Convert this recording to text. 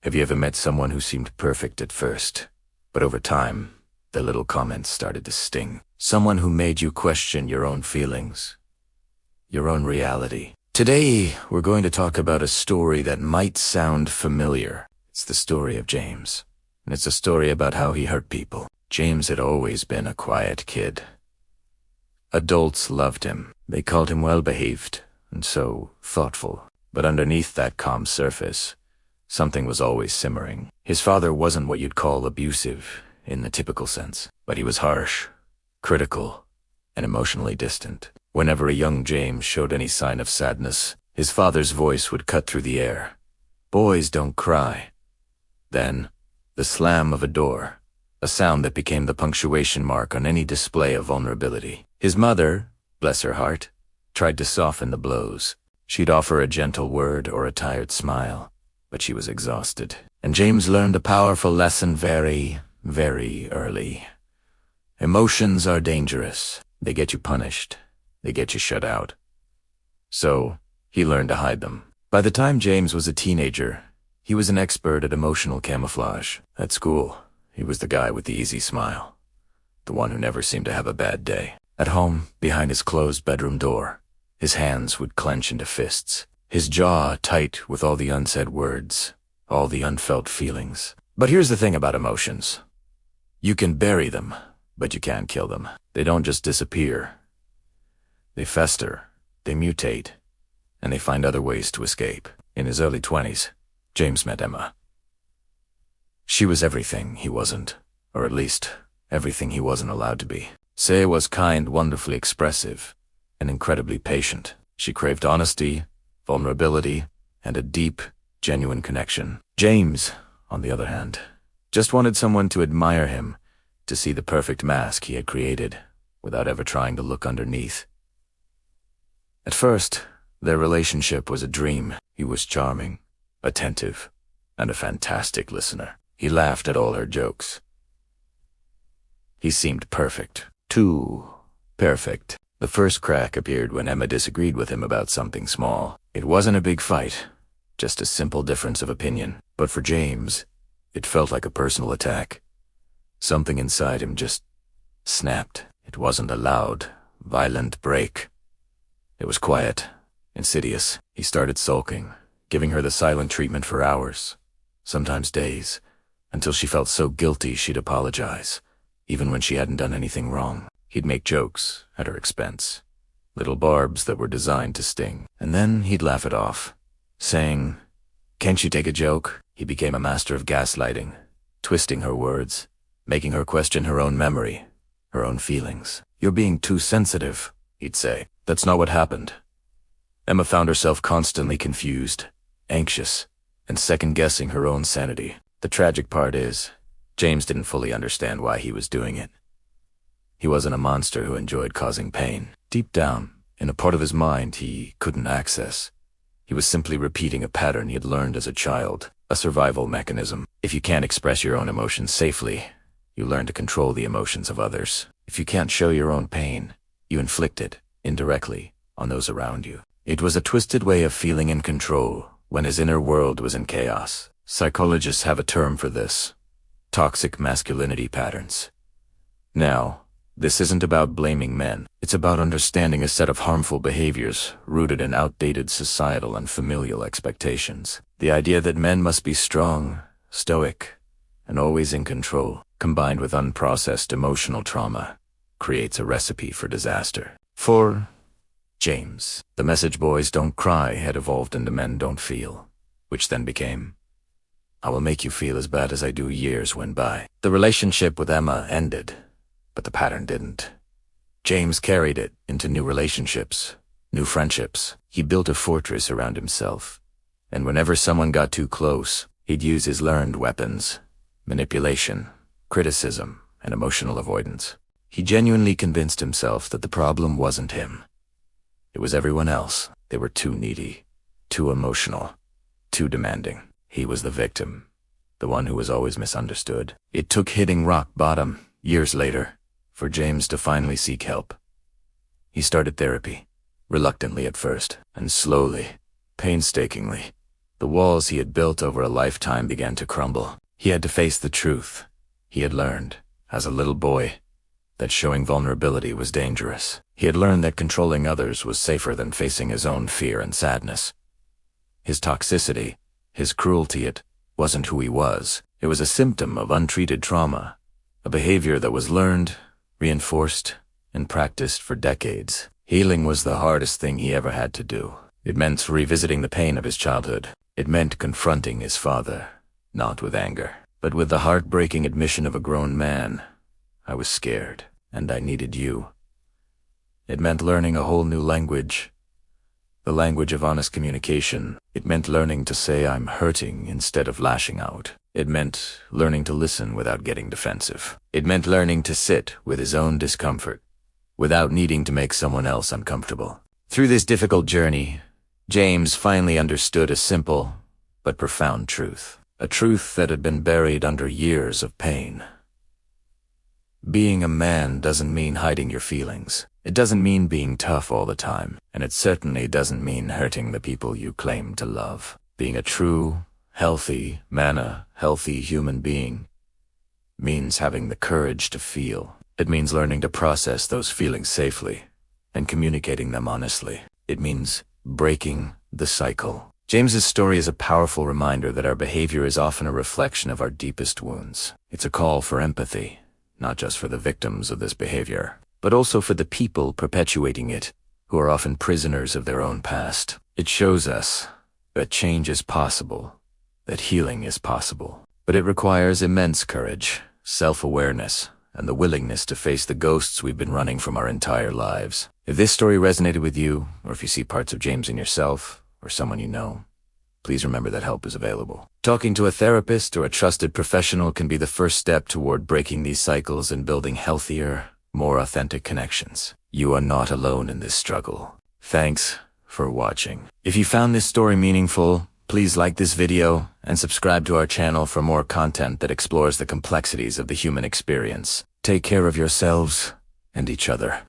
Have you ever met someone who seemed perfect at first, but over time, their little comments started to sting? Someone who made you question your own feelings, your own reality. Today, we're going to talk about a story that might sound familiar. It's the story of James, and it's a story about how he hurt people. James had always been a quiet kid. Adults loved him. They called him well-behaved and so thoughtful. But underneath that calm surface, something was always simmering. His father wasn't what you'd call abusive in the typical sense, but he was harsh, critical, and emotionally distant. Whenever a young James showed any sign of sadness, his father's voice would cut through the air. "Boys don't cry." Then, the slam of a door, a sound that became the punctuation mark on any display of vulnerability. His mother, bless her heart, tried to soften the blows. She'd offer a gentle word or a tired smile, but she was exhausted. And James learned a powerful lesson very, very early. Emotions are dangerous. They get you punished. They get you shut out. So, he learned to hide them. By the time James was a teenager, he was an expert at emotional camouflage. At school, he was the guy with the easy smile, the one who never seemed to have a bad day. At home, behind his closed bedroom door, his hands would clench into fists, his jaw tight with all the unsaid words, all the unfelt feelings. But here's the thing about emotions. You can bury them, but you can't kill them. They don't just disappear. They fester, they mutate, and they find other ways to escape. In his early 20s, James met Emma. She was everything he wasn't, or at least everything he wasn't allowed to be. Say was kind, wonderfully expressive, and incredibly patient. She craved honesty, vulnerability, and a deep, genuine connection. James, on the other hand, just wanted someone to admire him, to see the perfect mask he had created, without ever trying to look underneath. At first, their relationship was a dream. He was charming, attentive, and a fantastic listener. He laughed at all her jokes. He seemed perfect. Too perfect. The first crack appeared when Emma disagreed with him about something small. It wasn't a big fight, just a simple difference of opinion. But for James, it felt like a personal attack. Something inside him just snapped. It wasn't a loud, violent break. It was quiet, insidious. He started sulking, giving her the silent treatment for hours, sometimes days, until she felt so guilty she'd apologize, even when she hadn't done anything wrong. He'd make jokes at her expense, little barbs that were designed to sting, and then he'd laugh it off, saying, "Can't you take a joke?" He became a master of gaslighting, twisting her words, making her question her own memory, her own feelings. "You're being too sensitive," he'd say. That's not what happened. Emma found herself constantly confused, anxious, and second-guessing her own sanity. The tragic part is, James didn't fully understand why he was doing it. He wasn't a monster who enjoyed causing pain. Deep down, in a part of his mind he couldn't access, he was simply repeating a pattern he had learned as a child, a survival mechanism. If you can't express your own emotions safely, you learn to control the emotions of others. If you can't show your own pain, you inflict it, indirectly, on those around you. It was a twisted way of feeling in control when his inner world was in chaos. Psychologists have a term for this: toxic masculinity patterns. Now, this isn't about blaming men. It's about understanding a set of harmful behaviors rooted in outdated societal and familial expectations. The idea that men must be strong, stoic, and always in control, combined with unprocessed emotional trauma, creates a recipe for disaster. For James, the message "boys don't cry" had evolved into "men don't feel," which then became, "I will make you feel as bad as I do." Years went by. The relationship with Emma ended, but the pattern didn't. James carried it into new relationships, new friendships. He built a fortress around himself, and whenever someone got too close, he'd use his learned weapons: manipulation, criticism, and emotional avoidance. He genuinely convinced himself that the problem wasn't him. It was everyone else. They were too needy, too emotional, too demanding. He was the victim, the one who was always misunderstood. It took hitting rock bottom, years later, for James to finally seek help. He started therapy, reluctantly at first, and slowly, painstakingly, The walls he had built over a lifetime began to crumble. He had to face the truth. He had learned, as a little boy, that showing vulnerability was dangerous. He had learned that controlling others was safer than facing his own fear and sadness. His toxicity, his cruelty, it wasn't who he was. It was a symptom of untreated trauma, a behavior that was learned, reinforced, and practiced for decades. Healing was the hardest thing he ever had to do. It meant revisiting the pain of his childhood. It meant confronting his father, not with anger, but with the heartbreaking admission of a grown man. I was scared, and I needed you. It meant learning a whole new language, the language of honest communication. It meant learning to say I'm hurting instead of lashing out. It meant learning to listen without getting defensive. It meant learning to sit with his own discomfort without needing to make someone else uncomfortable. Through this difficult journey, James finally understood a simple but profound truth, a truth that had been buried under years of pain. Being a man doesn't mean hiding your feelings. It doesn't mean being tough all the time, and it certainly doesn't mean hurting the people you claim to love. Being a true, healthy human being means having the courage to feel. It means learning to process those feelings safely and communicating them honestly. It means breaking the cycle. James's story is a powerful reminder that our behavior is often a reflection of our deepest wounds. It's a call for empathy, not just for the victims of this behavior, but also for the people perpetuating it, who are often prisoners of their own past. It shows us that change is possible, that healing is possible, but it requires immense courage, self-awareness, and the willingness to face the ghosts we've been running from our entire lives. If this story resonated with you, or if you see parts of James in yourself, or someone you know, please remember that help is available. Talking to a therapist or a trusted professional can be the first step toward breaking these cycles and building healthier, more authentic connections. You are not alone in this struggle. Thanks for watching. If you found this story meaningful, please like this video and subscribe to our channel for more content that explores the complexities of the human experience. Take care of yourselves and each other.